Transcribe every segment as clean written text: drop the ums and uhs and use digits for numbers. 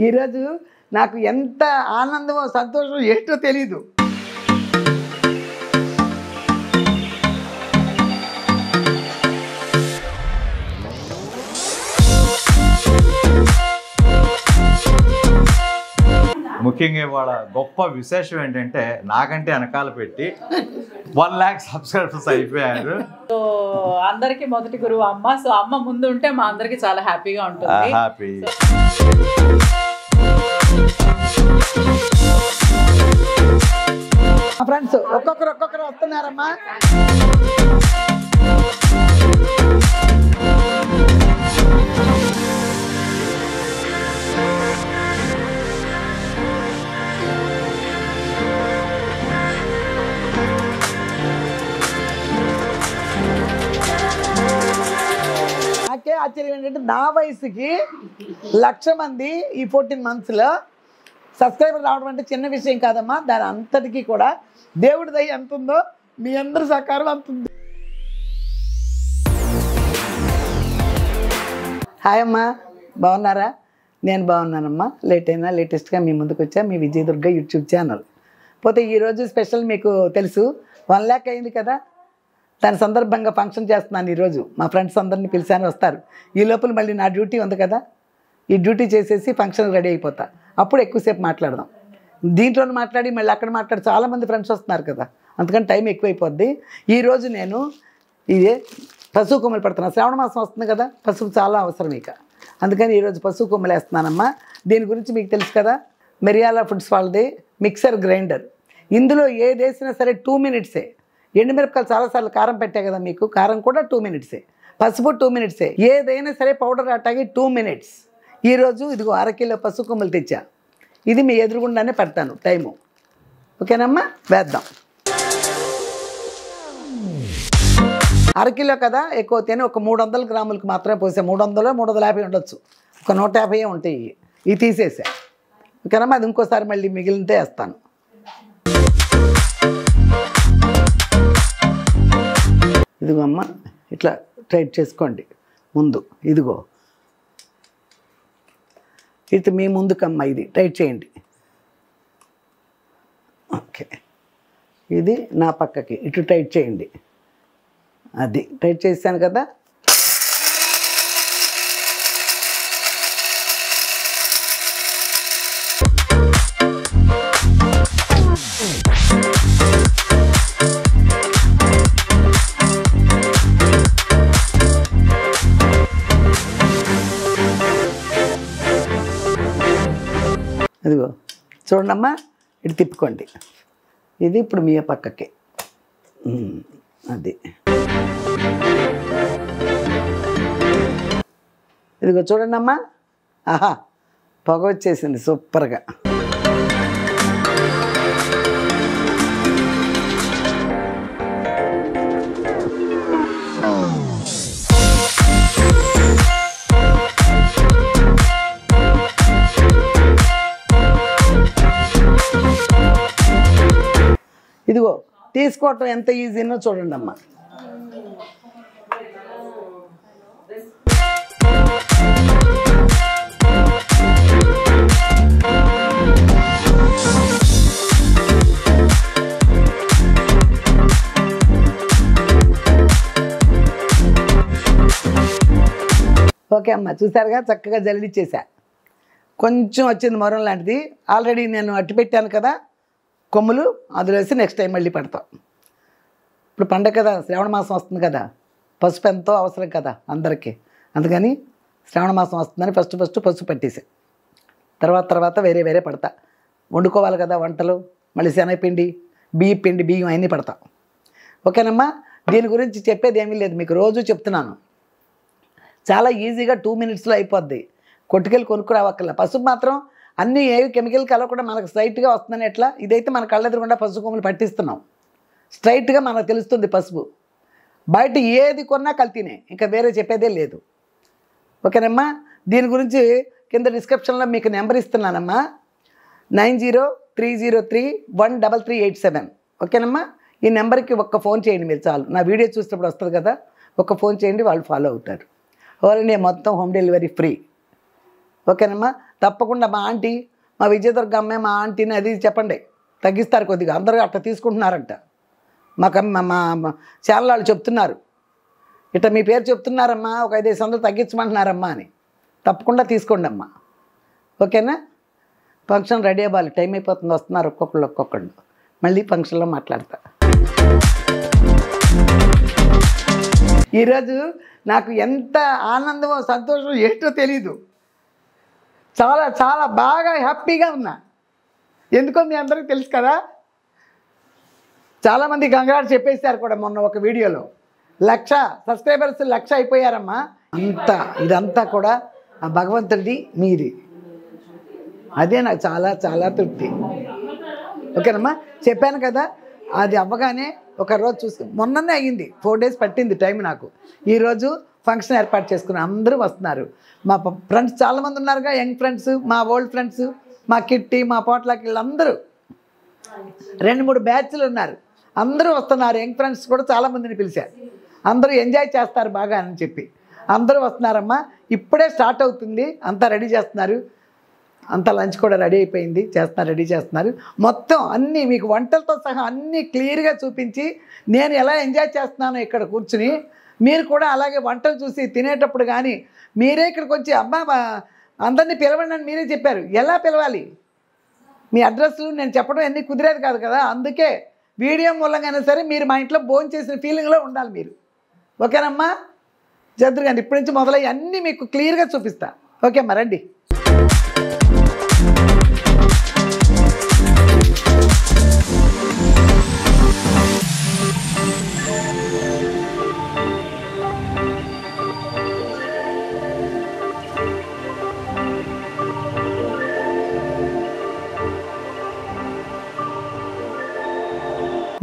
ఈరోజు నాకు ఎంత ఆనందమో సంతోషం ఏంటో తెలీదు. ముఖ్యంగా ఇవాళ గొప్ప విశేషం ఏంటంటే నాకంటే వెనకాల పెట్టి 1 lakh సబ్స్క్రైబర్స్ అయిపోయారు. సో అందరికి మొదటి గురువు అమ్మ. సో అమ్మ ముందు ఉంటే మా అందరికి చాలా హ్యాపీగా ఉంటుంది. హ్యాపీ. ఫ్రెండ్స్ ఒక్కొక్కరు వస్తున్నారమ్మా. నాకే ఆశ్చర్యం ఏంటంటే నా వయసుకి 1,00,000 మంది ఈ 14 monthsలో సబ్స్క్రైబర్ రావడం అంటే చిన్న విషయం కాదమ్మా. దాని అంతటికీ కూడా దేవుడి దయ ఎంత ఉందో మీ అందరి సహకారం అంత ఉంది. హాయ్ అమ్మా, బాగున్నారా? నేను బాగున్నానమ్మా. లేట్ అయినా లేటెస్ట్గా మీ ముందుకు వచ్చా మీ విజయదుర్గ యూట్యూబ్ ఛానల్. పోతే ఈరోజు స్పెషల్ మీకు తెలుసు 1 lakh అయింది కదా. దాని సందర్భంగా ఫంక్షన్ చేస్తున్నాను ఈరోజు. మా ఫ్రెండ్స్ అందరినీ పిలిచాను, వస్తారు. ఈ లోపల మళ్ళీ నా డ్యూటీ ఉంది కదా, ఈ డ్యూటీ చేసేసి ఫంక్షన్ రెడీ అయిపోతా. అప్పుడు ఎక్కువసేపు మాట్లాడదాం. దీంట్లో మాట్లాడి మళ్ళీ అక్కడ మాట్లాడి చాలామంది ఫ్రెండ్స్ వస్తున్నారు కదా, అందుకని టైం ఎక్కువైపోద్ది. ఈరోజు నేను ఇదే పసుపు కొమ్మలు పెడుతున్నాను. శ్రావణ మాసం వస్తుంది కదా, పసుపు చాలా అవసరం ఇక. అందుకని ఈరోజు పసుపు కొమ్మలు వేస్తున్నానమ్మా. దీని గురించి మీకు తెలుసు కదా, మిరియాల ఫుడ్స్ వాళ్ళది మిక్సర్ గ్రైండర్. ఇందులో ఏది వేసినా సరే 2 minutes. ఎండుమిరపకాయలు చాలాసార్లు కారం పెట్టా కదా మీకు, కారం కూడా 2 minutes. పసుపు 2 minutes. ఏదైనా సరే పౌడర్ అట్టాగి 2 minutes. ఈరోజు ఇదిగో 1/2 కిలో పసుపు కొమ్మలు తెచ్చా. ఇది మీ ఎదురుగుండానే పెడతాను టైము. ఓకేనమ్మా, వేద్దాం. 1/2 కిలో కదా, ఎక్కువ తేనే ఒక 300 గ్రాములకు మాత్రమే పోసా. 300 350 ఉండొచ్చు, ఒక 150 ఉంటాయి. ఇవి తీసేసా. ఓకేనమ్మా, అది ఇంకోసారి మళ్ళీ మిగిలితే వేస్తాను. ఇదిగో అమ్మ, ఇట్లా టైట్ చేసుకోండి ముందు. ఇదిగో ఇది మీ ముందుకమ్మ, ఇది టైట్ చేయండి. ఓకే, ఇది నా పక్కకి ఇటు టైట్ చేయండి. అది టైట్ చేశాను కదా. ఇదిగో చూడండమ్మా, ఇటు తిప్పుకోండి. ఇది ఇప్పుడు మీ పక్కకి. అది ఇదిగో చూడండమ్మా. ఆహా, పొగ వచ్చేసింది సూపర్గా. ఇదిగో తీసుకోవటం ఎంత ఈజీనో చూడండి అమ్మా. ఓకే అమ్మ, చూసారుగా చక్కగా జల్లిచ్చేసా. కొంచెం వచ్చింది మొరం లాంటిది. ఆల్రెడీ నేను అట్టి పెట్టాను కదా కొమ్ములు, అందులో వేసి నెక్స్ట్ టైం మళ్ళీ పెడతాం. ఇప్పుడు పండగ కదా, శ్రావణ మాసం వస్తుంది కదా, పసుపు ఎంతో అవసరం కదా అందరికీ. అందుకని శ్రావణ మాసం వస్తుందని ఫస్ట్ పసుపు పట్టేసా. తర్వాత వేరే పడతా. వండుకోవాలి కదా వంటలు, మళ్ళీ శనగపిండి, బియ్యం అన్నీ పడతా. ఓకేనమ్మా, దీని గురించి చెప్పేది ఏమీ లేదు, మీకు రోజు చెప్తున్నాను. చాలా ఈజీగా 2 minutesలో అయిపోద్ది. కొట్టుకెళ్ళి కొనుక్కురావక్కర్లా. పసుపు మాత్రం అన్నీ ఏవి కెమికల్ కలవకుండా మనకు స్ట్రైట్గా వస్తుందని ఎట్లా, ఇదైతే మన కళ్ళెదురుగుండా పసుపు కొమ్మలు పట్టిస్తున్నాం. స్ట్రైట్గా మనకు తెలుస్తుంది పసుపు. బయట ఏది కొన్నా కల్తీనే, ఇంకా వేరే చెప్పేదే లేదు. ఓకేనమ్మా, దీని గురించి కింద డిస్క్రిప్షన్లో మీకు నెంబర్ ఇస్తున్నానమ్మా, 9030313387. ఓకేనమ్మా, ఈ నెంబర్కి ఒక్క ఫోన్ చేయండి మీరు చాలు. నా వీడియో చూసినప్పుడు వస్తుంది కదా, ఒక్క ఫోన్ చేయండి, వాళ్ళు ఫాలో అవుతారు. ఓన్లీ మొత్తం హోమ్ డెలివరీ ఫ్రీ. ఓకేనమ్మా? తప్పకుండా మా ఆంటీ, మా విజయదుర్గ అమ్మాయి, మా ఆంటీని అది చెప్పండి, తగ్గిస్తారు కొద్దిగా. అందరూ అట్లా తీసుకుంటున్నారంట. మా ఛానల్ వాళ్ళు చెప్తున్నారు, ఇట్లా మీ పేరు చెప్తున్నారమ్మా, ఒక 500 తగ్గించమంటున్నారమ్మా అని. తప్పకుండా తీసుకోండి అమ్మా, ఓకేనా? ఫంక్షన్ రెడీ అవ్వాలి, టైం అయిపోతుంది, వస్తున్నారు ఒక్కొక్కళ్ళు. మళ్ళీ ఫంక్షన్లో మాట్లాడతా. ఈరోజు నాకు ఎంత ఆనందమో సంతోషం ఏంటో తెలీదు. చాలా చాలా బాగా హ్యాపీగా ఉన్నా. ఎందుకో మీ అందరికీ తెలుసు కదా, చాలామంది కంగ్రాట్స్ చెప్పేశారు కూడా మొన్న ఒక వీడియోలో. 1,00,000 సబ్స్క్రైబర్స్ 1,00,000 అయిపోయారమ్మా. ఇదంతా కూడా ఆ భగవంతుడిది, మీది. అదే నాకు చాలా చాలా తృప్తి. ఓకేనమ్మా? చెప్పాను కదా, అది అవ్వగానే ఒక రోజు చూసి మొన్ననే అయ్యింది, 4 days పట్టింది టైం నాకు. ఈరోజు ఫంక్షన్ ఏర్పాటు చేసుకుని అందరూ వస్తున్నారు. మా ఫ్రెండ్స్ చాలామంది ఉన్నారుగా, యంగ్ ఫ్రెండ్స్, మా ఓల్డ్ ఫ్రెండ్స్, మా కిట్టి, మా పోట్లాకి, వీళ్ళందరూ 2-3 బ్యాచ్లు ఉన్నారు. అందరూ వస్తున్నారు. యంగ్ ఫ్రెండ్స్ కూడా చాలామందిని పిలిచారు. అందరూ ఎంజాయ్ చేస్తారు బాగా అని చెప్పి అందరూ వస్తున్నారమ్మా. ఇప్పుడే స్టార్ట్ అవుతుంది, అంతా రెడీ చేస్తున్నారు. అంతా లంచ్ కూడా రెడీ అయిపోయింది, రెడీ చేస్తున్నారు. మొత్తం అన్నీ మీకు వంటలతో సహా అన్నీ క్లియర్గా చూపించి నేను ఎలా ఎంజాయ్ చేస్తున్నానో ఇక్కడ కూర్చుని, మీరు కూడా అలాగే వంటలు చూసి తినేటప్పుడు కానీ మీరే ఇక్కడికి వచ్చి అమ్మా అందరినీ పిలవండి అని మీరే చెప్పారు. ఎలా పిలవాలి, మీ అడ్రస్లు నేను చెప్పడం అన్నీ కుదిరేది కాదు కదా. అందుకే వీడియో మూలంగానే సరే మీరు మా ఇంట్లో భోజనం చేసిన ఫీలింగ్లో ఉండాలి మీరు. ఓకేనమ్మా? చంద్రు గారు ఇప్పటి నుంచి మొదలయ్యి అన్నీ మీకు క్లియర్గా చూపిస్తా. ఓకే అమ్మా, రండి.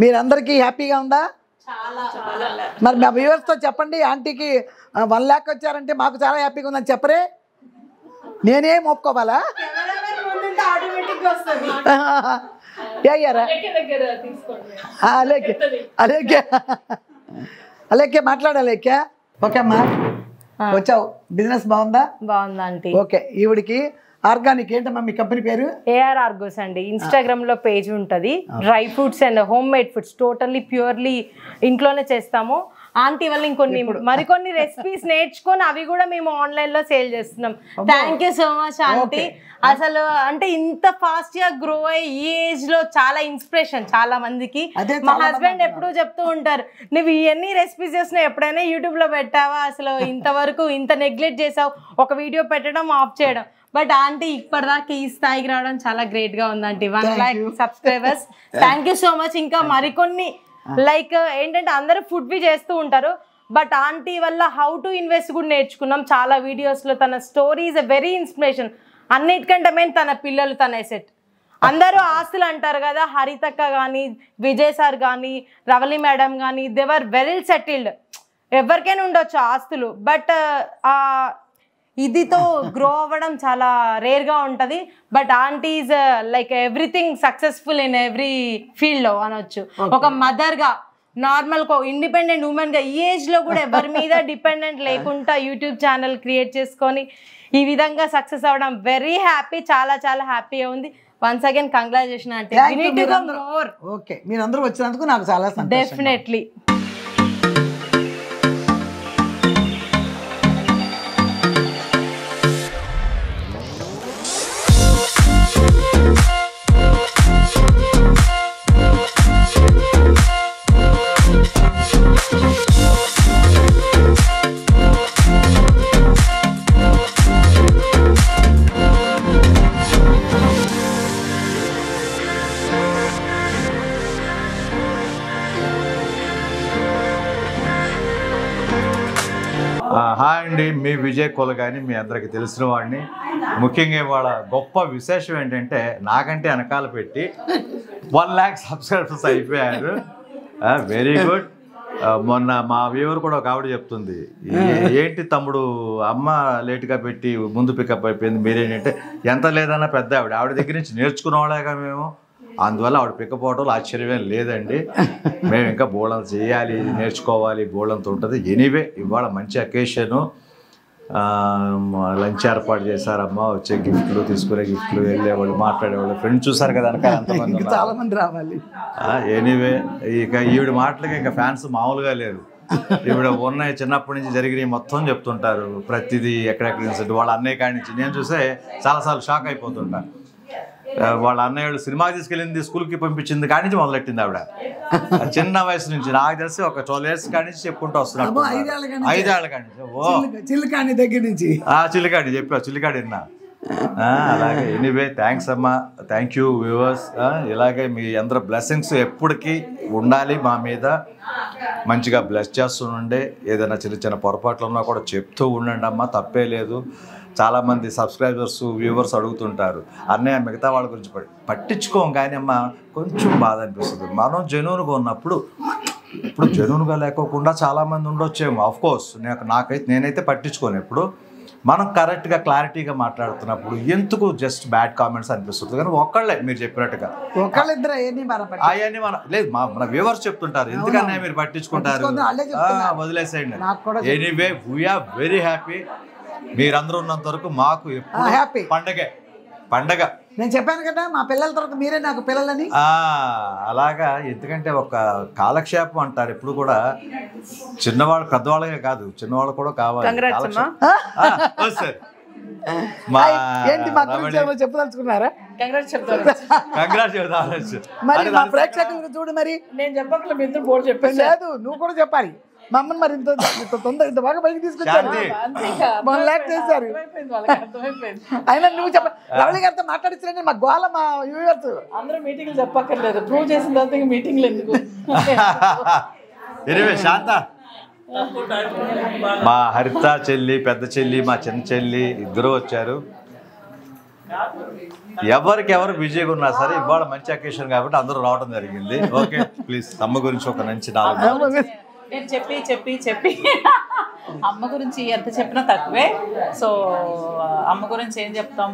మీరందరికీ హ్యాపీగా ఉందా? మరి మా వ్యూవర్స్తో చెప్పండి, ఆంటీకి 1 lakh వచ్చారంటే మాకు చాలా హ్యాపీగా ఉందని చెప్పరే. నేనేం ఒప్పుకోవాలా? అయ్యారా అలాగే మాట్లాడాలేకే. ఓకే అమ్మా, వచ్చావు. బిజినెస్ బాగుందా? బాగుందా ఆంటీ? ఓకే. ఈవిడికి ఆర్గానిక్ ఏంటమ్మా మీ కంపెనీ పేరు? ఏఆర్ ఆర్గోస్ అండి. ఇన్స్టాగ్రామ్ లో పేజ్ ఉంటుంది. Dry fruits and home made foods, totally purely ఇంట్లోనే చేస్తాము. ఆంటీ వల్ల మరికొన్ని రెసిపీస్ నేర్చుకొని అవి కూడా మేము ఆన్లైన్ లో సేల్ చేస్తున్నాం. Thank you so much aunty. అసలు అంటే ఇంత ఫాస్ట్ గా గ్రో అయ్యి ఈ ఏజ్ లో చాలా ఇన్స్పిరేషన్ చాలా మందికి. మా హస్బెండ్ ఎప్పుడూ చెప్తూ ఉంటారు, నువ్వు ఇవన్నీ రెసిపీస్ చేస్తున్నావు, ఎప్పుడైనా యూట్యూబ్ లో పెట్టావా, అసలు ఇంతవరకు ఇంత నెగ్లెక్ట్ చేసావు, ఒక వీడియో పెట్టడం ఆఫ్ చేయడం. బట్ ఆంటీ ఇప్పటిదాకా ఈ స్థాయికి రావడం చాలా గ్రేట్ గా ఉందంటే. 1 lakh subscribers. Thank you so much. ఇంకా మరికొన్ని లైక్ ఏంటంటే అందరూ ఫుడ్ వి చేస్తూ ఉంటారు, బట్ ఆంటీ వల్ల హౌ టు ఇన్వెస్ట్ కూడా నేర్చుకున్నాం చాలా వీడియోస్ లో. తన story is a very inspiration. అన్నిటికంటే మెయిన్ తన పిల్లలు, తన ఎసెట్. అందరూ ఆస్తులు అంటారు కదా, హరితక్క కానీ, విజయ్ సార్ కానీ, రవలి మేడం కానీ, దే వర్ వెల్ సెటిల్డ్. ఎవరికైనా ఉండొచ్చు ఆస్తులు, బట్ ఇదితో గ్రో అవ్వడం చాలా రేర్గా ఉంటుంది. But aunty is like everything successful in every field లో అనొచ్చు. ఒక మదర్గా, నార్మల్ ఇండిపెండెంట్ ఉమెన్ గా ఈ ఏజ్ లో కూడా ఎవరి మీద డిపెండెంట్ లేకుండా యూట్యూబ్ ఛానల్ క్రియేట్ చేసుకొని ఈ విధంగా సక్సెస్ అవ్వడం వెరీ హ్యాపీ. చాలా చాలా హ్యాపీగా ఉంది. వన్స్ అగైన్ కంగ్రాచులేషన్ అంటే. ఓకే, మీరందరూ వచ్చినందుకు నాకు చాలా సంతోషం. డెఫినెట్లీ. హాయ్ అండి, మీ విజయ్ కొలగాని, మీ అందరికి తెలిసిన వాడిని. ముఖ్యంగా ఇవాళ గొప్ప విశేషం ఏంటంటే నాకంటే వెనకాల పెట్టి 1 lakh సబ్స్క్రైబర్స్ అయిపోయారు. Very good. మొన్న మా వ్యూవర్ కూడా ఒక ఆవిడ చెప్తుంది, ఏంటి తమ్ముడు అమ్మ లేట్గా పెట్టి ముందు పికప్ అయిపోయింది, మీరేంటంటే ఎంత లేదన్నా పెద్ద ఆవిడ దగ్గర నుంచి నేర్చుకునేవాళ్ళేగా మేము. అందువల్ల ఆవిడ పికప్ అవడంలో ఆశ్చర్యమేం లేదండి. మేము ఇంకా బోళం చేయాలి, నేర్చుకోవాలి, బోళంతో ఉంటుంది. ఎనీవే ఇవాళ మంచి అకేషను. లంచ్ ఏర్పాటు చేశారమ్మా, వచ్చే గిఫ్ట్లు తీసుకునే గిఫ్ట్లు వెళ్ళేవాళ్ళు మాట్లాడేవాళ్ళు ఫ్రెండ్స్ చూసారు కదా వెనకాల ఎంతమంది ఇంకా చాలా మంది రావాలి. ఎనీవే ఇక ఈవిడ మాటలకి ఇంకా ఫ్యాన్స్ మామూలుగా లేరు. ఈవిడ ఉన్నాయి చిన్నప్పటి నుంచి జరిగినవి మొత్తం చెప్తుంటారు, ప్రతిదీ ఎక్కడెక్కడి నుంచి వాళ్ళ అన్నయ్య కాడి నుంచి. నేను చూసే చాలాసార్లు షాక్ అయిపోతుంటా. వాళ్ళ అన్నయ్య వాళ్ళు సినిమాకి తీసుకెళ్ళింది, స్కూల్కి పంపించింది కాడి నుంచి మొదలెట్టింది ఆవిడ. చిన్న వయసు నుంచి నాకు తెలిసి ఒక 12 years కాడి నుంచి చెప్పుకుంటూ వస్తున్నాడు. 5 ఏళ్ల కాడి నుంచి. ఓ చిల్లికాని దగ్గర నుంచి చిల్లికాడి చిల్లికాడి విన్నా. అలాగే ఎనీవే థ్యాంక్స్ అమ్మా, థ్యాంక్ యూ వ్యూవర్స్. ఇలాగే మీ అందరూ బ్లెస్సింగ్స్ ఎప్పటికీ ఉండాలి మా మీద, మంచిగా బ్లెస్ చేస్తుండే. ఏదైనా చిన్న చిన్న పొరపాట్లు ఉన్నా కూడా చెప్తూ ఉండండి అమ్మా, తప్పే లేదు. చాలామంది సబ్స్క్రైబర్స్ వ్యూవర్స్ అడుగుతుంటారు, అన్నయ్య మిగతా వాళ్ళ గురించి పట్టించుకోం కానీ అమ్మ కొంచెం బాధ అనిపిస్తుంది. మనం జెన్యూన్గా ఉన్నప్పుడు, ఇప్పుడు జెన్యూన్గా లేకోకుండా చాలామంది ఉండొచ్చేమో, ఆఫ్కోర్స్ నేనైతే పట్టించుకోను. ఎప్పుడు మనం కరెక్ట్గా క్లారిటీగా మాట్లాడుతున్నప్పుడు ఎందుకు జస్ట్ బ్యాడ్ కామెంట్స్ అనిపిస్తుంది. కానీ ఒక్కళ్ళే మీరు చెప్పినట్టుగా ఒకళ్ళిద్దరు అవన్నీ లేదు మన వ్యూవర్స్ చెప్తుంటారు, ఎందుకన్నా మీరు పట్టించుకుంటారు, వదిలేసేయండి. Anyway we are very happy. మీరందరూ ఉన్నంత వరకు మాకు ఎప్పుడు పండగ. నేను చెప్పాను కదా మా పిల్లల తర్వాత మీరే నాకు పిల్లలని. అలాగా, ఎందుకంటే ఒక కాలక్షేపం అంటారు ఎప్పుడు కూడా. చిన్నవాళ్ళు పెద్దవాళ్ళే కాదు, చిన్నవాళ్ళు కూడా కావాలి. చెప్పదలుచుకున్నారా? చూడు మరి నేను చెప్పట్లేదు, మీ ఇద్దరు బోర్డు చెప్పాను. లేదు నువ్వు కూడా చెప్పాలి. మా అమ్మని మరి ఇంత బాగా పైకి తీసుకొచ్చారు, 1 lakh చేశారు. అయినా నువ్వు చెప్ప లవళి గారితో మాట్లాడించలేని మా గోళ మా వ్యూవర్స్ అందరూ మీటింగ్లు చెప్పక్కర్లేదు, ప్రూవ్ చేసిన తర్వాత మీటింగ్లు ఎందుకు. శాంత, మా హరిత చెల్లి, పెద్ద చెల్లి, మా చిన్న చెల్లి ఇద్దరు వచ్చారు. ఎవరికెవరు బిజీగా ఉన్నా సరే ఇవాళ మంచి అకేషన్ కాబట్టి అందరూ రావడం జరిగింది. ఓకే ప్లీజ్, అమ్మ గురించి ఒక మంచి 4 నేను చెప్పి అమ్మ గురించి ఎంత చెప్పినా తక్కువే. సో అమ్మ గురించి ఏం చెప్తాం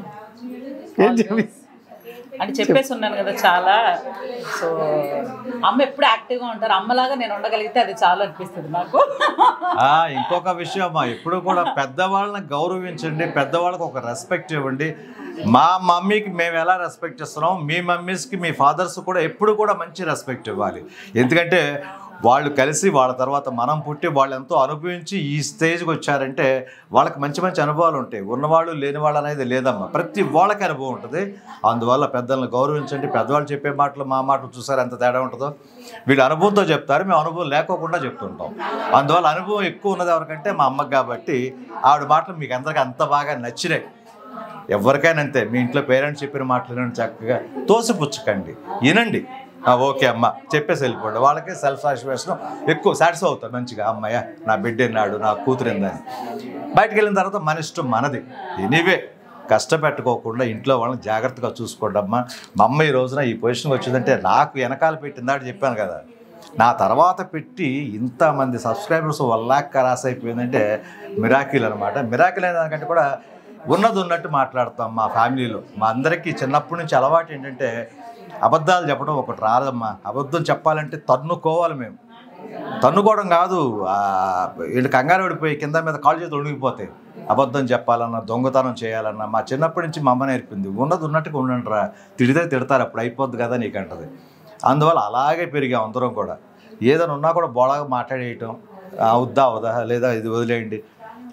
అంటే చెప్పేసి ఉన్నాను కదా చాలా. సో అమ్మ ఎప్పుడు యాక్టివ్గా ఉంటారు, అమ్మలాగా నేను ఉండగలిగితే అది చాలా అనిపిస్తుంది నాకు. ఇంకొక విషయం అమ్మా, ఎప్పుడు కూడా పెద్దవాళ్ళని గౌరవించండి, పెద్దవాళ్ళకి ఒక రెస్పెక్ట్ ఇవ్వండి. మా మమ్మీకి మేము ఎలా రెస్పెక్ట్ ఇస్తున్నాం, మీ మమ్మీస్కి మీ ఫాదర్స్ కూడా ఎప్పుడు కూడా మంచి రెస్పెక్ట్ ఇవ్వాలి. ఎందుకంటే వాళ్ళు కలిసి వాళ్ళ తర్వాత మనం పుట్టి వాళ్ళు ఎంతో అనుభవించి ఈ స్టేజ్కి వచ్చారంటే వాళ్ళకి మంచి మంచి అనుభవాలు ఉంటాయి. ఉన్నవాళ్ళు లేని వాళ్ళు అనేది లేదమ్మా, ప్రతి వాళ్ళకి అనుభవం ఉంటుంది. అందువల్ల పెద్దలను గౌరవించండి. పెద్దవాళ్ళు చెప్పే మాటలు మా మాటలు చూసారు ఎంత తేడా ఉంటుందో. వీళ్ళు అనుభవంతో చెప్తారు, మేము అనుభవం లేకోకుండా చెప్తుంటాం. అందువల్ల అనుభవం ఎక్కువ ఉన్నది ఎవరికంటే మా అమ్మకి. కాబట్టి ఆవిడ మాటలు మీకు అందరికీ అంత బాగా నచ్చినాయి. ఎవరికైనా అంతే, మీ ఇంట్లో పేరెంట్స్ చెప్పిన మాటలు చక్కగా తోసిపుచ్చకండి, వినండి. ఓకే అమ్మ చెప్పేసి వెళ్ళిపోండి. వాళ్ళకి సెల్ఫ్ సాటిస్ఫాక్షన్ ఎక్కువ, సాటిస్ఫై అవుతారు మంచిగా. అమ్మయ్య నా బిడ్డ ఎన్నాడు, నా కూతురు ఎందని. బయటకు వెళ్ళిన తర్వాత మన ఇష్టం మనది. ఎనీవే కష్టపెట్టుకోకుండా ఇంట్లో వాళ్ళని జాగ్రత్తగా చూసుకోండి అమ్మ. మా అమ్మ ఈ రోజున ఈ పొజిషన్కి వచ్చిందంటే నాకు వెనకాల పెట్టిందాడు చెప్పాను కదా, నా తర్వాత పెట్టి ఇంతమంది సబ్స్క్రైబర్స్ 1 lakh క్రాస్ అయిపోయిందంటే మిరాకిల్ అనమాట. మిరాకిల్ అనే దానికంటే కూడా ఉన్నది ఉన్నట్టు మాట్లాడతాం. మా ఫ్యామిలీలో మా అందరికీ చిన్నప్పటి నుంచి అలవాటు ఏంటంటే అబద్ధాలు చెప్పడం ఒకటి రాదమ్మా. అబద్ధం చెప్పాలంటే తన్నుకోవాలి. మేము తన్నుకోవడం కాదు, వీళ్ళు కంగారు పడిపోయి కింద మీద కాళ్ళు చేతులు ఉడిగిపోతాయి. అబద్ధం చెప్పాలన్నా, దొంగతనం చేయాలన్నా మా చిన్నప్పటి నుంచి మా అమ్మ నేర్పింది. ఉన్నది ఉన్నట్టుగా ఉండండి రా, తిడితే తిడతారు, అప్పుడు అయిపోద్ది కదా నీకంటది. అందువల్ల అలాగే పెరిగాం అందరం కూడా. ఏదైనా ఉన్నా కూడా బోళాగా మాట్లాడేయటం, అవుద్దా అవుదా లేదా ఇది వదిలేయండి,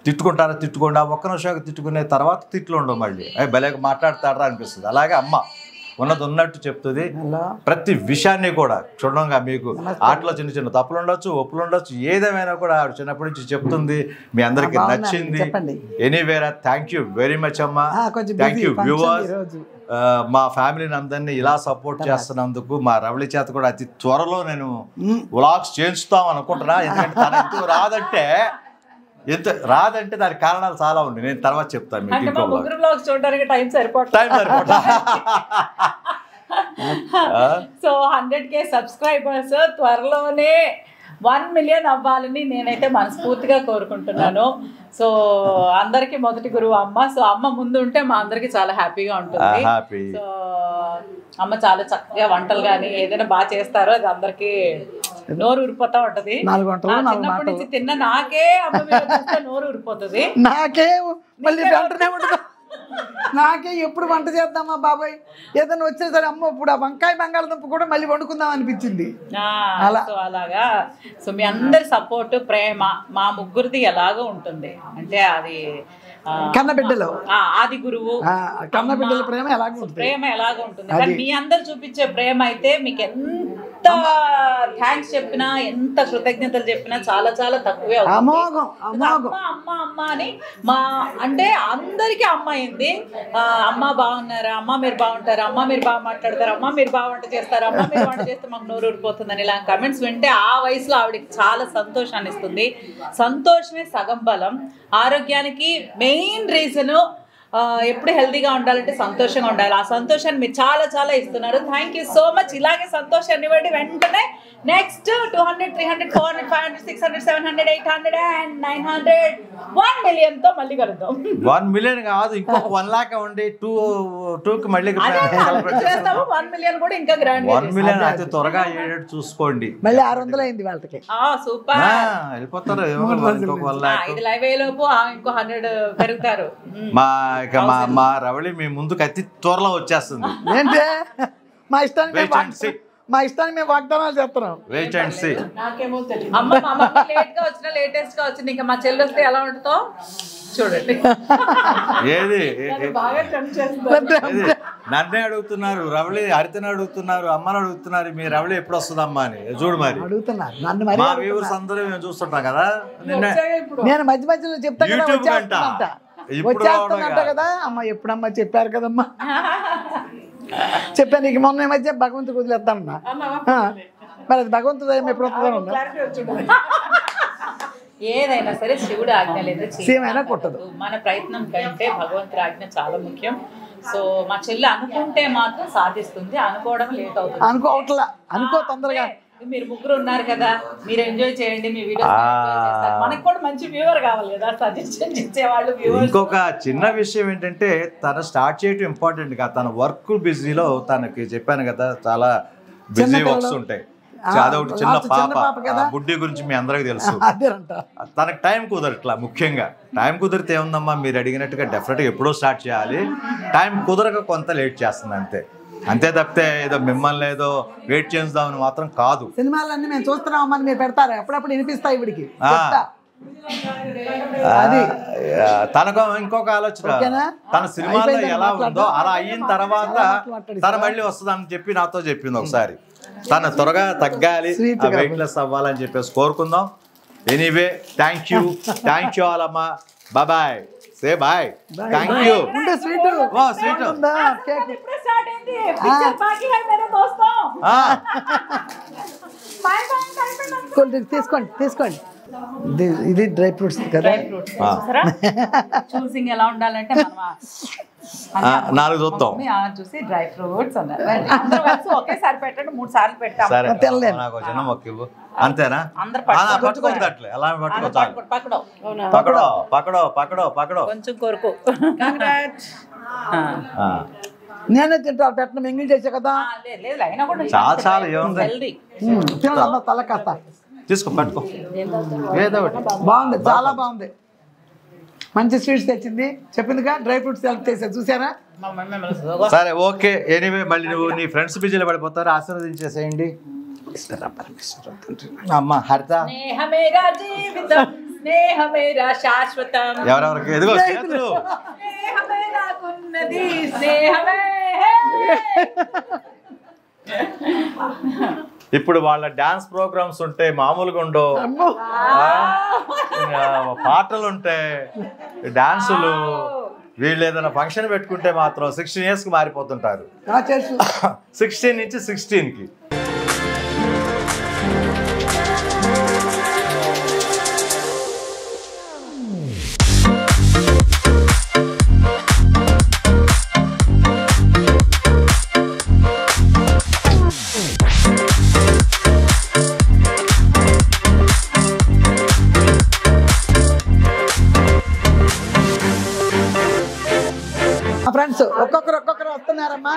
తిట్టుకుంటారా తిట్టుకోండి, 1 నిమిషానికి తిట్టుకునే తర్వాత తిట్లు ఉండవు, మళ్ళీ అవి భలేగా మాట్లాడతారా అనిపిస్తుంది. అలాగే అమ్మ ఉన్నది ఉన్నట్టు చెప్తుంది. ప్రతి విషయాన్ని కూడా చూడంగా మీకు ఆటలో చిన్న చిన్న తప్పులు ఉండొచ్చు, ఒప్పులు ఉండొచ్చు, ఏదేమైనా కూడా ఆవిడ చిన్నప్పటి నుంచి చెప్తుంది. మీ అందరికీ నచ్చింది. ఎనీవేరా థ్యాంక్ యూ వెరీ మచ్ అమ్మా. Thank you viewers. మా ఫ్యామిలీని అందరినీ ఇలా సపోర్ట్ చేస్తున్నందుకు. మా రవళి చేత కూడా అతి త్వరలో నేను వ్లాగ్స్ చేయించుతాం అనుకుంటున్నా. ఎందుకంటే తన ఎందుకు రాదంటే దానికి కారణాలు చాలా ఉన్నాయి, నేను తర్వాత చెప్తాను మీకు. చూడడానికి టైం సరిపోతుంది. సో 100K సబ్స్క్రైబర్స్ త్వరలోనే 1 million అవ్వాలని నేనైతే మనస్ఫూర్తిగా కోరుకుంటున్నాను. సో అందరికి మొదటి గురువు అమ్మ. సో అమ్మ ముందు ఉంటే మా అందరికి చాలా హ్యాపీగా ఉంటుంది. సో అమ్మ చాలా చక్కగా వంటలు కానీ ఏదైనా బాగా చేస్తారో అది అందరికీ నోరు ఊరిపోతా ఉంటది. 4 గంటలు, 4 చిన్నప్పటి మాటలు. నుంచి తిన్న నాకే అమ్మ వీడియో చూస్తే నోరు ఊరిపోతుంది. నాకే మళ్ళీ వెంటనే ఉండదు. నాకే ఎప్పుడు వంట చేద్దామా బాబాయ్, ఏదైనా వచ్చినా సరే అమ్మ ఇప్పుడు ఆ వంకాయ బంగాళదుంప కూడా మళ్ళీ వండుకుందాం అనిపించింది. సో అలాగా. సో మీ అందరి సపోర్ట్, ప్రేమ మా ముగ్గురిది ఎలాగో ఉంటుంది అంటే అది కన్నబిడ్డలో ఆది గురువు కన్నబిడ్డల ప్రేమ ఎలాగో ఉంటుంది. ప్రేమ ఎలాగో ఉంటుంది. కానీ మీ అందరు చూపించే ప్రేమ అయితే మీకు ఎంత థ్యాంక్స్ చెప్పినా, ఎంత కృతజ్ఞతలు చెప్పినా చాలా చాలా తక్కువే అవుతుంది. అమోఘం అమోఘం. అమ్మ అమ్మ అని మా అంటే అందరికీ అమ్మ అయింది. అమ్మ బాగున్నారా, అమ్మ మీరు బాగుంటారా, అమ్మ మీరు బాగా మాట్లాడతారు, అమ్మ మీరు బాగా వంట చేస్తారు, అమ్మ మీరు వంట చేస్తే మాకు నోరు ఊరిపోతుందని ఇలా కమెంట్స్ వింటే ఆ వయసులో ఆవిడకి చాలా సంతోషాన్ని ఇస్తుంది. సంతోషమే సగం బలం. ఆరోగ్యానికి మెయిన్ రీజను ఎప్పుడు హెల్తీగా ఉండాలంటే సంతోషంగా ఉండాలి. ఆ సంతోషాన్ని మీరు చాలా చాలా ఇస్తున్నారు. Thank you so much. ఇలాగే సంతోషాన్ని ఇవ్వండి. వెంటనే నెక్స్ట్ 200, 300, 400, 500, 600, 700, 800 and 900 1 million తో మళ్ళీ కలుద్దాం. 1 million కాదు, ఇంకొక 1 lakh ఉండి 2కి మళ్ళీ చేస్తాము. 1 million కూడా ఇంకా గ్రాండ్ 1 million అయితే త్వరగా అయ్యేటట్టు చూసుకోండి. మళ్ళీ 600 అయింది వాళ్ళకి. సూపర్ వెళ్ళిపోతారు. ఇంకొక 1 lakh. ఇది లైవ్ అయ్యేలోపు ఇంకో 100 పెరుగుతారు. మా రవళి మీ ముందుకు అతి త్వరలో వచ్చేస్తుంది. ఏంటే మా ఇష్టానికి మేము వాగ్దానాలు చేస్తున్నాం. Wait and see. నాకేమో తెలియదు. అమ్మ మా మమ్మీ లేట్ గా వచ్చినా, లేటెస్ట్ గా వచ్చింది. ఇంకా మా చెల్లి వస్తే ఎలా ఉంటుందో చూడండి. ఏది బాగా టెంప్ట్ చేస్తుంది. నన్నే అడుగుతున్నారు, రవళి హరితని అడుగుతున్నారు, అమ్మని అడుగుతున్నారు, మీ రవళి ఎప్పుడు వస్తుంది అమ్మా అని. చూడు మరి అడుగుతున్నారు నన్ను. మా వ్యూవర్స్ అందరూ మేము చూస్తుంటాం కదా. నేను మధ్య మధ్యలో చెప్తాను కదా, వచ్చేస్తుందంట కదా. అమ్మ ఎప్పుడమ్మా చెప్పారు కదమ్మా, చెప్పాను నీకు మొన్న మధ్య భగవంతుడు వదిలేద్దామన్నా. మరి అది భగవంతుడు ఎప్పుడు వస్తుందా? ఏదైనా సరే శివుడు ఆజ్ఞ లేదా సేమైనా కొట్టదు. మన ప్రయత్నం కంటే భగవంతుడి ఆజ్ఞ చాలా ముఖ్యం. సో మా చెల్లి అనుకుంటే మాత్రం సాధిస్తుంది, అనుకోవడం లేట్ అవుతుంది. అనుకో తొందరగా. మీరు ముగ్గురు ఉన్నారు కదా, మీరు ఎంజాయ్ చేయండి మీ వీడియో. మనకు కూడా మంచి వ్యూవర్ కావాలి కదా, సజెషన్ ఇచ్చేవాళ్ళు. ఇంకొక చిన్న విషయం ఏంటంటే తను స్టార్ట్ చేయటం ఇంపార్టెంట్ కాదు. తన వర్క్ బిజీలో తనకి చెప్పాను కదా చాలా బిజీ వర్క్స్ ఉంటాయి. అదొకటి చిన్న పాప బుడ్డి గురించి మీ అందరికి తెలుసు. తనకు టైం కుదరట్లా. ముఖ్యంగా టైం కుదిరితే ఏముందమ్మా, మీరు అడిగినట్టుగా డెఫినెట్గా ఎప్పుడో స్టార్ట్ చేయాలి. టైం కుదరక కొంత లేట్ చేస్తుంది అంతే తప్పితే ఏదో మిమ్మల్ని ఏదో వెయిట్ చేద్దామని మాత్రం కాదు. సినిమాలన్నీ మేము చూస్తున్నామని మీరు పెడతారు, అప్పుడప్పుడు వినిపిస్తాయి ఇవిడికి. తనకు ఇంకొక ఆలోచన, తన సినిమాలో ఎలా ఉందో అలా అయిన తర్వాత తన మళ్ళీ వస్తుందని చెప్పి నాతో చెప్పింది ఒకసారి. తను త్వరగా తగ్గాలి, వెయిట్ లెస్ అవ్వాలని చెప్పేసి కోరుకుందాం. ఎనీవే థ్యాంక్ యూ ఆల్ అమ్మా. Bye. Say bye. Thank you. Sweet తీసుకోండి. ఇది డ్రై ఫ్రూట్స్ కదా. చూసింగ్ ఎలా ఉండాలంటే 4 చూద్దాం. చూసి డ్రై ఫ్రూట్స్ ఒకేసారి పెట్టండి, 3 సార్లు పెట్టాం. నాకు చిన్న మొక్క ఇవ్వు. అంతేనా? పట్టుకోవట్లే అలా పక్కడో కొంచెం కొరకు. నేనే తింటా పెట్టిన ఎంగిల్ చేసా కదా. చాలా ఏముంది తల కాస్త తీసుకో, పట్టుకో. బాగుంది, చాలా బాగుంది. మంచి స్వీట్స్ తెచ్చింది, చెప్పిందిగా డ్రై ఫ్రూట్స్ సెలెక్ట్ చేసా, చూసారా? సరే ఓకే. ఎనీవే మళ్ళీ నువ్వు నీ ఫ్రెండ్స్ బిజీలో పడిపోతారు, ఆశీర్వదించేసేయండి. అమ్మ హరిత, ఎవరెవరికి ఎదుగో ఇప్పుడు వాళ్ళ డాన్స్ ప్రోగ్రామ్స్ ఉంటాయి, మామూలుగా ఉండవు. పాటలు ఉంటాయి, డాన్సులు. వీళ్ళు ఏదైనా ఫంక్షన్ పెట్టుకుంటే మాత్రం 16 years కి మారిపోతుంటారు. 16 నుంచి 16కి. ఫ్రెండ్స్ ఒక్కొక్కరు వస్తున్నారు. దిగుతున్నారమ్మా,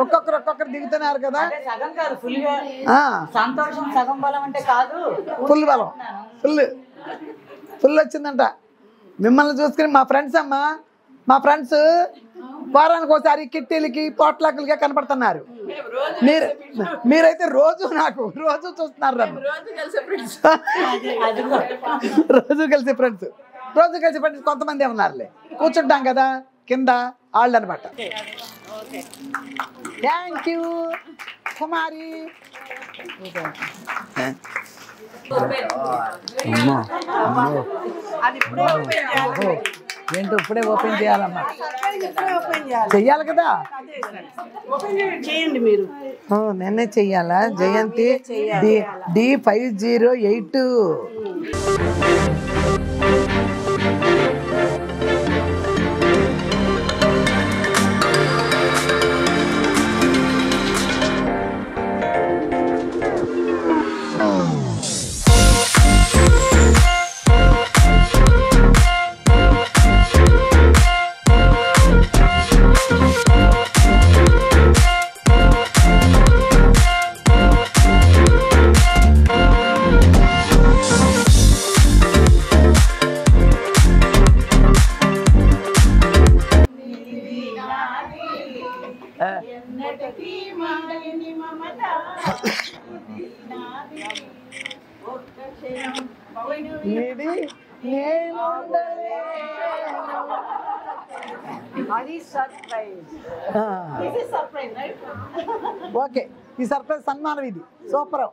ఒక్కొక్కరు దిగుతున్నారు కదా. సగం కాదు ఫుల్గా ఆ, సంతోషం సగం బలం అంటే కాదు. ఫుల్ బలం, ఫుల్ వచ్చిందంట. మిమ్మల్ని చూసుకుని మా ఫ్రెండ్స్ అమ్మా, మా ఫ్రెండ్స్ వారానికి ఒకసారి కిట్టీలకి పోట్లాకులకి కనపడుతున్నారు. మీరైతే రోజు చూస్తున్నారు నన్ను. రోజు కలిసి ఫ్రెండ్స్ కొంతమంది ఉన్నారులే, కూర్చుంటాం కదా కింద వాళ్ళు అనమాట. థ్యాంక్ యూ కుమారి. ఏంటో ఇప్పుడే ఓపెన్ చేయాలమ్మా, చెయ్యాలి కదా. చేయండి మీరు. నేనే చెయ్యాలా? జయంతి D5088. ఓకే, ఈ సర్ప్రైజ్ సన్మానం, ఇది సూపర్.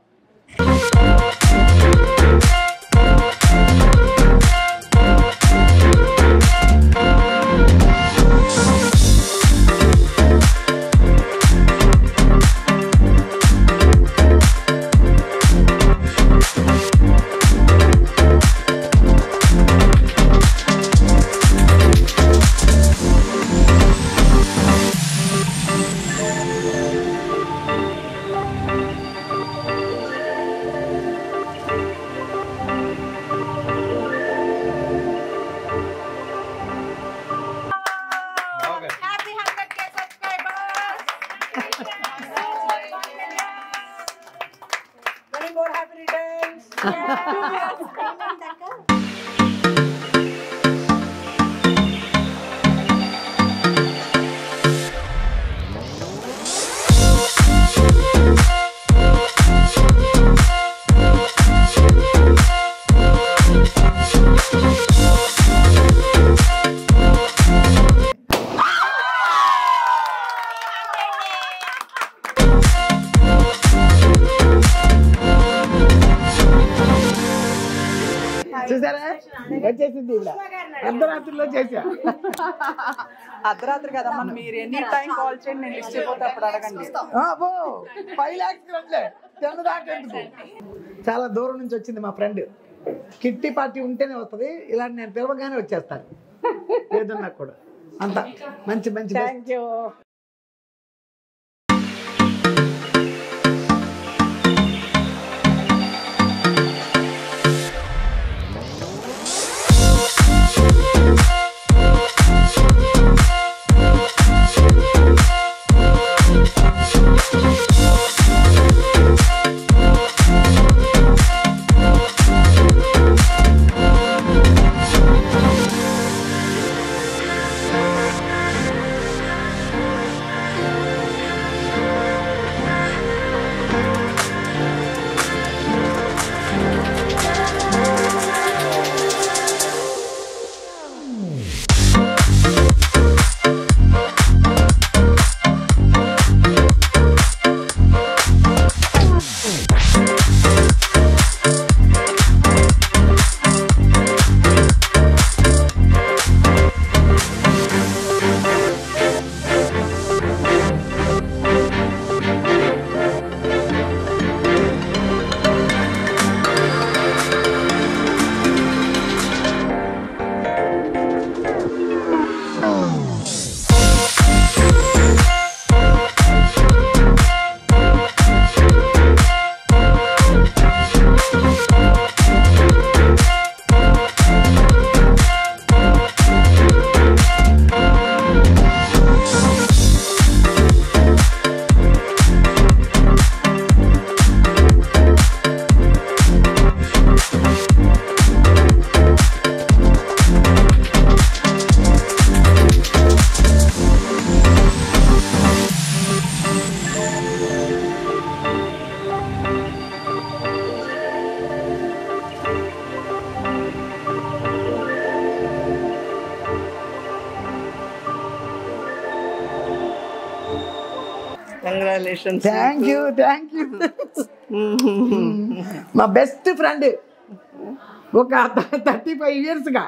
చూసారా, వచ్చేసింది ఇవిడ. అర్ధరాత్రిలో చేశా. అర్ధరాత్రి కదమ్మా, మీరు ఎనీ టైం కాల్ చేయండి, నేను లిస్ట్ అయిపోతే అప్పుడు అడగండి. 5 lakhs చాలా దూరం నుంచి వచ్చింది మా ఫ్రెండ్. కిట్టి పార్టీ ఉంటేనే వస్తుంది, ఇలాంటి నేను పిలవగానే వచ్చేస్తాను ఏదన్నా కూడా. అంత మంచి మంచి. Thank you. Congratulations. Thank you మా బెస్ట్ ఫ్రెండ్ ఒక 35 yearsగా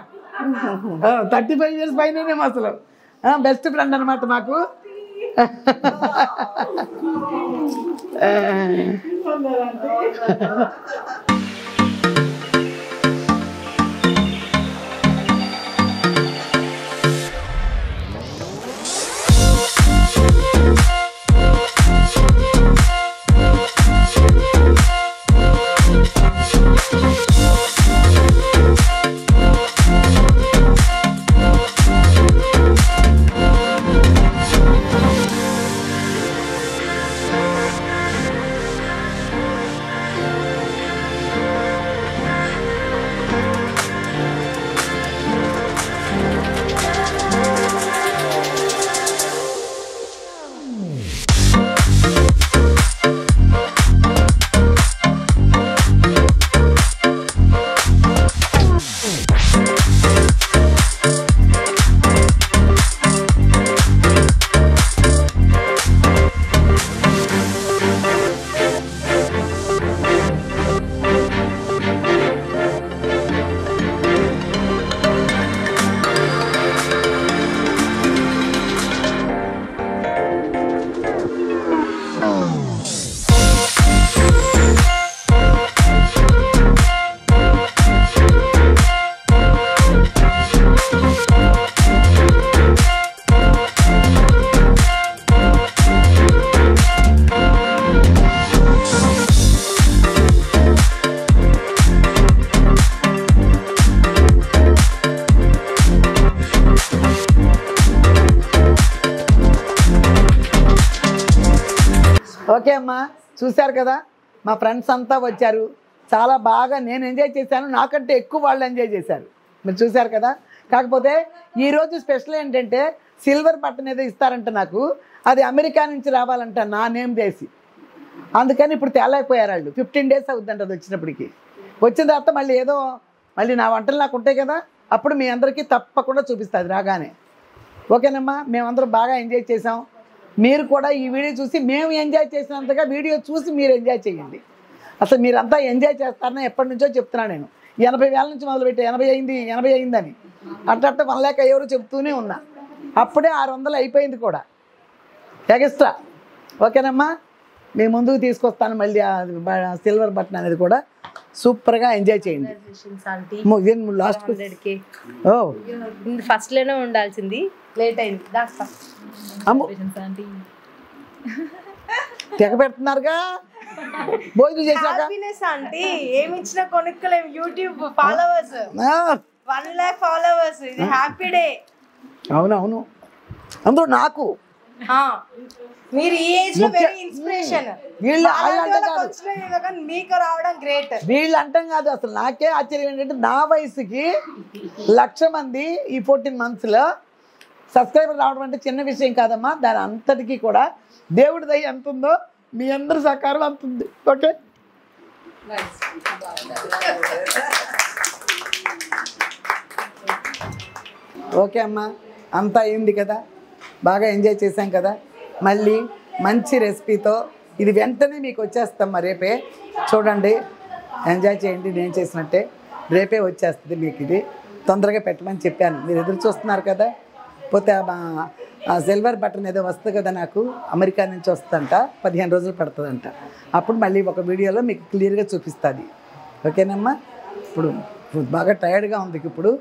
35 years పైన అసలు బెస్ట్ ఫ్రెండ్ అనమాట మాకు. ఓకే అమ్మా, చూశారు కదా మా ఫ్రెండ్స్ అంతా వచ్చారు. చాలా బాగా నేను ఎంజాయ్ చేశాను, నాకంటే ఎక్కువ వాళ్ళు ఎంజాయ్ చేశారు. మీరు చూశారు కదా. కాకపోతే ఈరోజు స్పెషల్ ఏంటంటే సిల్వర్ బటన్ ఏదో ఇస్తారంట నాకు, అది అమెరికా నుంచి రావాలంట నా నేమ్ చేసి. అందుకని ఇప్పుడు తేలేకపోయారు వాళ్ళు. 15 days అవుతుందంట అది వచ్చినప్పటికి. వచ్చిన తర్వాత మళ్ళీ నా వంటలు నాకు ఉంటాయి కదా, అప్పుడు మీ అందరికీ తప్పకుండా చూపిస్తుంది రాగానే. ఓకేనమ్మా, మేమందరం బాగా ఎంజాయ్ చేసాం. మీరు కూడా ఈ వీడియో చూసి మేము ఎంజాయ్ చేసినంతగా వీడియో చూసి మీరు ఎంజాయ్ చేయండి. అసలు మీరంతా ఎంజాయ్ చేస్తారని ఎప్పటి నుంచో చెప్తున్నాను నేను. 80,000 నుంచి మొదలుపెట్టి 80 అయిందని అట్లా 1 lakh ఎవరు చెప్తూనే ఉన్నా. అప్పుడే 600 అయిపోయింది కూడా ఎక్స్ట్రా. ఓకేనమ్మా, మీ ముందుకు తీసుకొస్తాను మళ్ళీ సిల్వర్ బటన్ అనేది కూడా. సూపర్గా ఎంజాయ్ చేయండి. లాస్ట్ ఫస్ట్ లోనే ఉండాల్సింది, లేట్ అయింది. తెగ పెడుతున్నారుగా భోజనం చేశాక. ఆంటీ ఏమి ఇచ్చినా కొనుక్కోలేము. యూట్యూబ్ ఫాలోవర్స్ 1 lakh ఫాలోవర్స్, ఇది హ్యాపీ డే. అవునవును, అందులో నాకు మీరు ఈ ఏజ్ లో వెరీ ఇన్స్పిరేషన్. మీకు రావడం గ్రేట్. వీళ్ళు అంటాం కాదు, అసలు నాకే ఆశ్చర్యం ఏంటంటే నా వయసుకి 1,00,000 మంది ఈ 14 monthsలో సబ్స్క్రైబర్ రావడం అంటే చిన్న విషయం కాదమ్మా. దాని అంతటికీ కూడా దేవుడి దయ ఎంత ఉందో మీ అందరి సహకారం అంత ఉంది. ఓకే, ఓకే అమ్మా, అంతా అయింది కదా, బాగా ఎంజాయ్ చేశాం కదా. మళ్ళీ మంచి రెసిపీతో ఇది వెంటనే మీకు వచ్చేస్తాం. రేపే చూడండి, ఎంజాయ్ చేయండి. నేను చేసినట్టే రేపే వచ్చేస్తుంది మీకు. ఇది తొందరగా పెట్టమని చెప్పాను, మీరు ఎదురు చూస్తున్నారు కదా. పోతే ఆ సిల్వర్ బటన్ ఏదో వస్తుంది కదా నాకు, అమెరికా నుంచి వస్తుందంట, 15 రోజులు పడుతుందంట. అప్పుడు మళ్ళీ ఒక వీడియోలో మీకు క్లియర్గా చూపిస్తుంది. ఓకేనమ్మా, ఇప్పుడు బాగా టైర్డ్గా ఉంది. ఇప్పుడు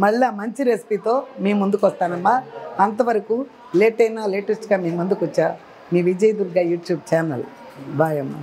మళ్ళీ మంచి రెసిపీతో మీ ముందుకు వస్తానమ్మా. అంతవరకు లేట్ అయినా లేటెస్ట్గా మీ ముందుకు వచ్చా మీ విజయదుర్గ యూట్యూబ్ ఛానల్. బాయ్ అమ్మా.